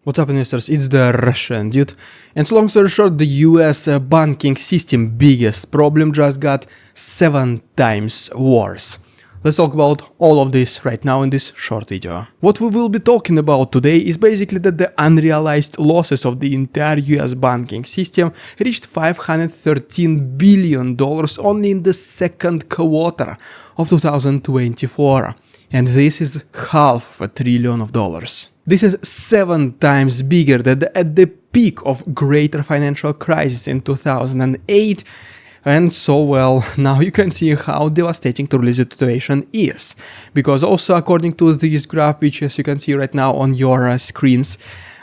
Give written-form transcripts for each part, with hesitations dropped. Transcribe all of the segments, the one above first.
What's up, investors? It's the Russian dude. And so long story short, the US banking system biggest problem just got 7 times worse. Let's talk about all of this right now in this short video. What we will be talking about today is basically that the unrealized losses of the entire US banking system reached $513 billion only in the second quarter of 2024. And this is $500 billion. This is 7 times bigger than at the peak of greater financial crisis in 2008. And so, well, now you can see how devastating truly the situation is. Because also according to this graph, which as you can see right now on your screens,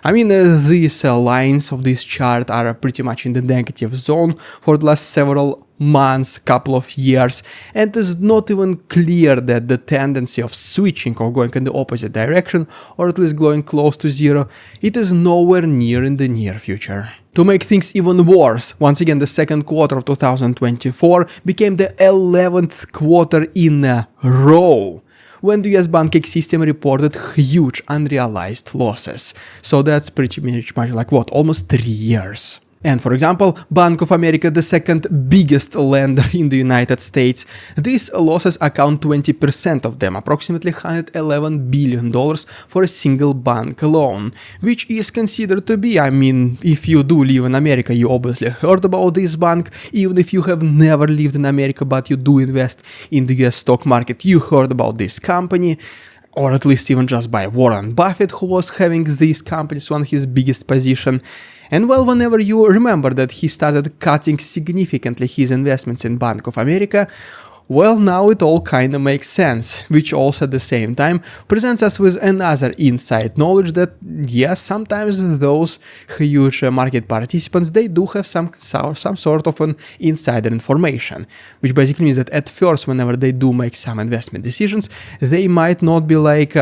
I mean, these lines of this chart are pretty much in the negative zone for the last several months, couple of years, and it is not even clear that the tendency of switching or going in the opposite direction, or at least going close to zero, it is nowhere near in the near future. To make things even worse, once again the second quarter of 2024 became the 11th quarter in a row when the US banking system reported huge unrealized losses. So that's pretty much like what, almost 3 years. And for example, Bank of America, the second biggest lender in the United States, these losses account 20% of them, approximately $111 billion for a single bank alone, which is considered to be, I mean, if you do live in America, you obviously heard about this bank. Even if you have never lived in America, but you do invest in the US stock market, you heard about this company. Or at least even just by Warren Buffett, who was having these companies on his biggest position. And well, whenever you remember that he started cutting significantly his investments in Bank of America, well, now it all kinda makes sense, which also at the same time presents us with another inside knowledge that, yes, sometimes those huge market participants, they do have some sort of an insider information, which basically means that at first, whenever they do make some investment decisions, they might not be like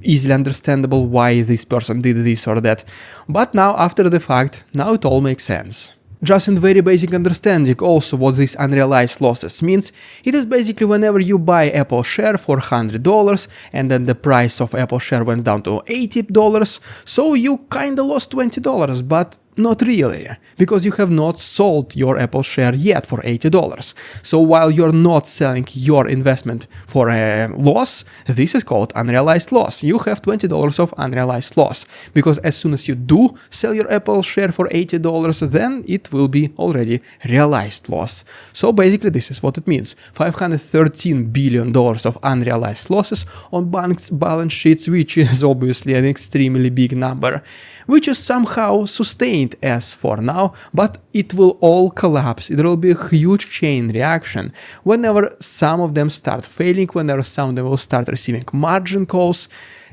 easily understandable why this person did this or that, but now after the fact, now it all makes sense. Just in very basic understanding also what these unrealized losses means, it is basically whenever you buy Apple share for $100 and then the price of Apple share went down to $80, so you kinda lost $20, but not really, because you have not sold your Apple share yet for $80. So while you're not selling your investment for a loss, this is called unrealized loss. You have $20 of unrealized loss, because as soon as you do sell your Apple share for $80, then it will be already realized loss. So basically this is what it means. $513 billion of unrealized losses on banks' balance sheets, which is obviously an extremely big number, which is somehow sustained as for now, but it will all collapse. There will be a huge chain reaction whenever some of them start failing, whenever some of them will start receiving margin calls.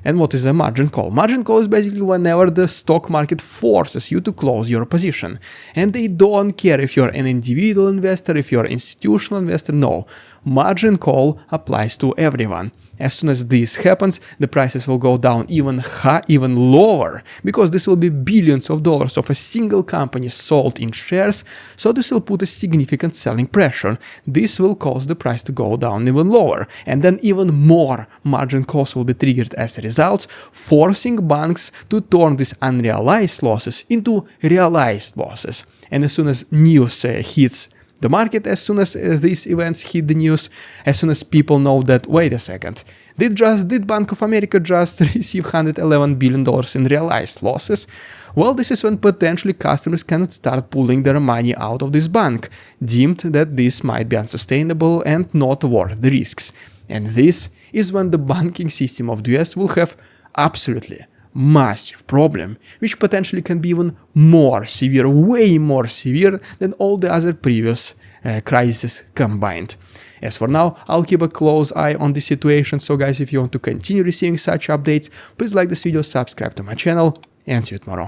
And what is a margin call? Margin call is basically whenever the stock market forces you to close your position. And they don't care if you're an individual investor, if you're an institutional investor, no. Margin call applies to everyone. As soon as this happens, the prices will go down even lower, because this will be billions of dollars of a single company sold in shares, so this will put a significant selling pressure. This will cause the price to go down even lower, and then even more margin calls will be triggered as a result, forcing banks to turn these unrealized losses into realized losses. And as soon as news hits the market, as soon as these events hit the news, as soon as people know that, wait a second, did Bank of America just receive $111 billion in realized losses? Well, this is when potentially customers can start pulling their money out of this bank, deemed that this might be unsustainable and not worth the risks. And this is when the banking system of the US will have absolutely massive problem, which potentially can be even more severe, way more severe than all the other previous crises combined. As for now, I'll keep a close eye on the situation, so guys, if you want to continue receiving such updates, please like this video, subscribe to my channel, and see you tomorrow.